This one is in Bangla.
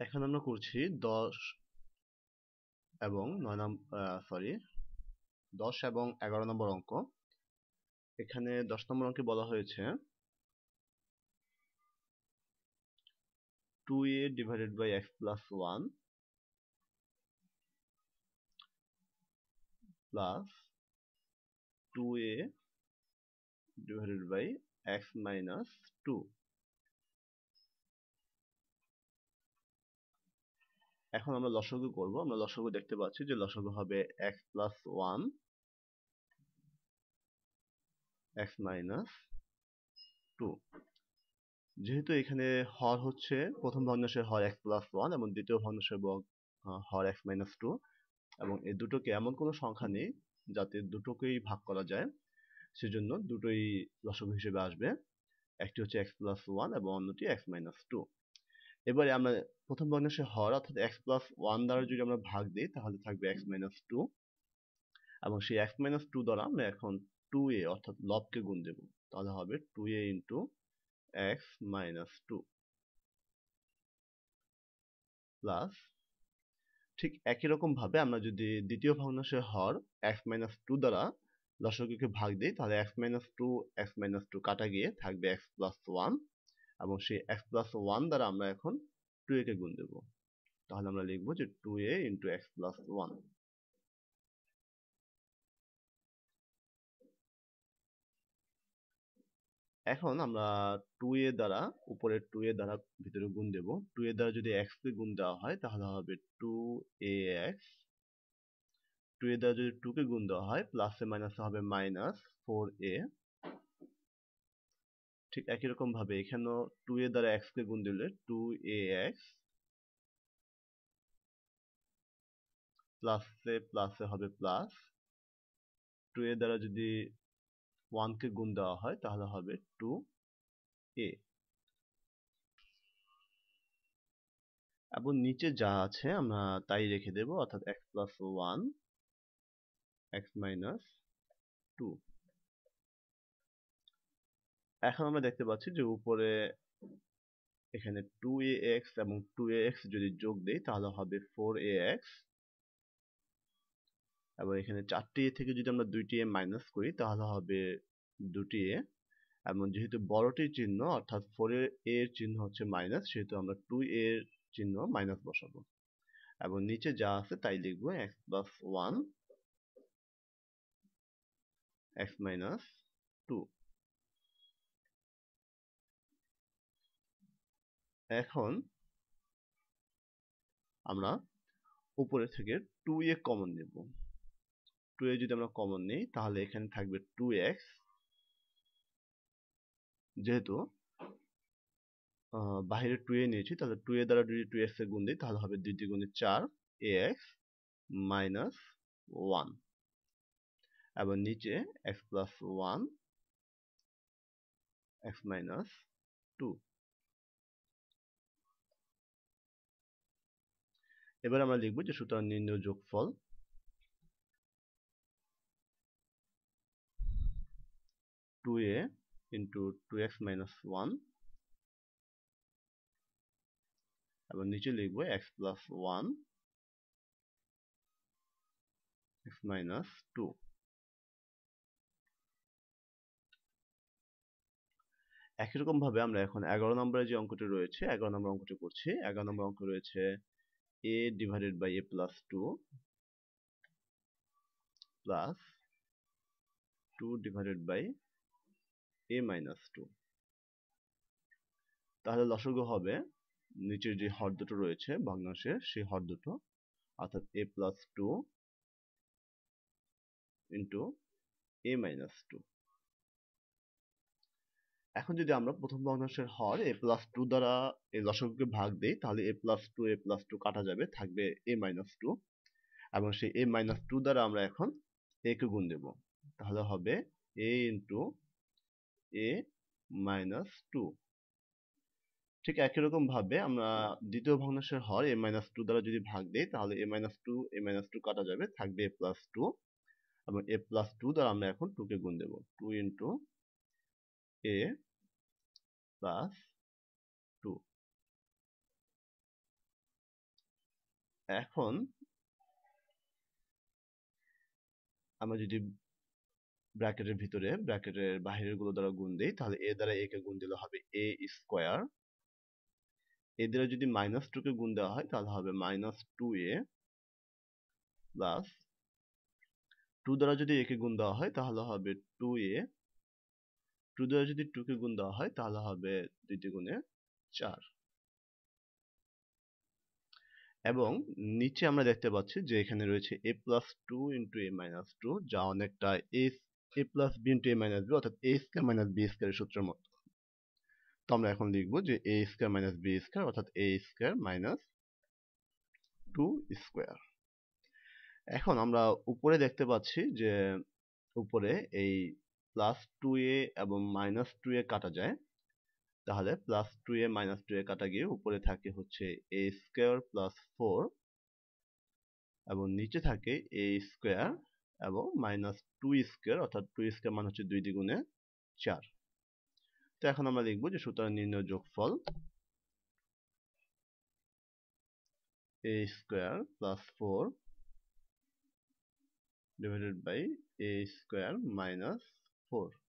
এখন আমরা করছি 10 এবং 11 নম্বর অঙ্ক। এখানে 10 নম্বর অঙ্কে বলা হয়েছে 2a divided by x plus 1 plus 2a divided by x minus 2। এখন আমরা লসাগু করব। আমরা লসাগু দেখতে পাচ্ছি যে লসাগু হবে x plus 1 x minus 2। যেহেতু এখানে হর হচ্ছে প্রথম ভগ্নাংশের হর x plus 1 এবং দ্বিতীয় ভগ্নাংশের হর x minus 2, এবং এই দুটোকে এমন কোনো সংখ্যা নেই যাতে দুটোকেই ভাগ করা যায়, সেজন্য দুটোই লসাগু হিসেবে আসবে। একটি হচ্ছে x plus 1 এবং অন্যটি x minus 2। এবারে আমরা প্রথম ভগ্নাংশের হর অর্থাৎ x plus 1 দ্বারা যদি আমরা ভাগ দিই তাহলে থাকবে x minus 2, এবং সেই x minus 2 দ্বারা আমরা এখন 2a অর্থাৎ লবকে গুণ দেব। তাহলে হবে 2a into x minus 2 plus, ঠিক একই রকম ভাবে আমরা যদি দ্বিতীয় ভগ্নাংশের হর x minus 2 দ্বারা লসাগুকে ভাগ দিই তাহলে x minus 2 কাটা গিয়ে থাকবে x plus 1, এবং সেই x plus 1 দ্বারা আমরা এখন 2a কে গুণ দেব। তাহলে আমরা লিখব যে 2a into x plus 1। এখন আমরা 2a দ্বারা উপরের 2a দ্বারা ভিতরে গুণ দেব। 2a দ্বারা যদি x কে গুণ দেওয়া হয় তাহলে হবে 2ax। 2a দ্বারা যদি 2 কে গুণ দেওয়া হয় প্লাসে মাইনাসে হবে মাইনাস 4a। ঠিক একই রকম ভাবে এখানেও 2a দ্বারা x কে গুণ দিলে 2ax প্লাসে প্লাসে হবে প্লাস। 2a দ্বারা যদি 1 কে গুণ দেওয়া হয় তাহলে হবে 2a, এবং নিচে যা আছে আমরা তাই রেখে দেব, অর্থাৎ x plus 1 x minus 2। এখন আমরা দেখতে পাচ্ছি যে উপরে এখানে 2ax এবং 2ax যদি যোগ দেই তাহলে হবে 4ax, এবং এখানে 4টি a থেকে যদি আমরা 2টি a মাইনাস করি তাহলে হবে 2টি a, এবং যেহেতু বড়টির চিহ্ন অর্থাৎ 4a এর চিহ্ন হচ্ছে মাইনাস, সেহেতু আমরা 2a এর চিহ্ন মাইনাস বসাবো, এবং নিচে যা আছে তাই লিখবো x plus 1 x minus 2। এখন আমরা উপরে থেকে 2a কমন নেব। 2a যদি আমরা কমন নিই তাহলে এখানে থাকবে 2x, যেহেতু বাইরে 2a নিয়েছি তাহলে 2a দ্বারা যদি 2x এ গুণ দিই তাহলে হবে 2 দ্বিগুণে 4ax minus 1, এবং নিচে x plus 1 x minus 2। এবার আমরা লিখব যে সুতরাং নির্ণয় যোগফল 2a into 2x minus 1, এবং নিচে লিখব x plus 1 x minus 2। একই রকম ভাবে আমরা এখন 11 নম্বরে যে অঙ্কটি রয়েছে 11 নম্বর অঙ্কটি করছি। 11 নম্বর অঙ্ক রয়েছে a divided by a plus 2 plus 2 divided by a minus 2। তাহলে লসাগু হবে নিচের যে হর দুটো রয়েছে ভগ্নাংশের সেই হর দুটো, অর্থাৎ a plus 2 into a minus 2। এখন যদি আমরা প্রথম ভগ্নাংশের হর a plus 2 দ্বারা এই লসাগুকে ভাগ দেই তাহলে a plus 2 কাটা যাবে, থাকবে a minus 2, এবং সেই a minus 2 দ্বারা আমরা এখন a কে গুণ দেব। তাহলে হবে a into a minus 2। ঠিক একই রকম ভাবে আমরা দ্বিতীয় ভগ্নাংশের হর a minus 2 দ্বারা যদি ভাগ দেই তাহলে a minus 2 কাটা যাবে, থাকবে a plus 2, এবং a plus 2 দ্বারা আমরা এখন 2 কে গুণ দেব। 2 into a plus 2। এখন আমরা যদি ব্র্যাকেটের ভিতরে ব্র্যাকেটের বাহিরের গুলো দ্বারা গুণ দেই, তাহলে a দ্বারা a কে গুণ দিলে হবে a স্কোয়ার। এ দ্বারা যদি -2 কে গুণ দেওয়া হয় তাহলে হবে -2a প্লাস 2 দ্বারা যদি a কে গুণ দেওয়া হয় তাহলে হবে 2a। 2 দ্বারা যদি 2 কে গুণ দেওয়া হয় তাহলে হবে 2 তে গুণে 4। এবং নিচে আমরা দেখতে পাচ্ছি যে এখানে রয়েছে a plus 2 into a minus 2, যা অনেকটা a plus b into a minus b, অর্থাৎ a স্কয়ার মাইনাস b স্কয়ারের সূত্রের মতো। তো আমরা এখন লিখব যে a square minus b square, অর্থাৎ a স্কয়ার মাইনাস 2 স্কয়ার। এখন আমরা উপরে দেখতে পাচ্ছি যে উপরে এই প্লাস 2a এবং মাইনাস 2a কাটা যায়, তাহলে প্লাস 2a মাইনাস 2a কাটা গিয়ে উপরে থাকে হচ্ছে a স্কয়ার প্লাস 4 এবং নিচে থাকে a স্কয়ার এবং মাইনাস 2 স্কয়ার, অর্থাৎ 2 স্কয়ার মানে হচ্ছে 2 দ্বিগুণে 4। তো এখন আমরা লিখব যে সুতরাং নির্ণয় যোগফল a square plus 4 divided by a square minus 4।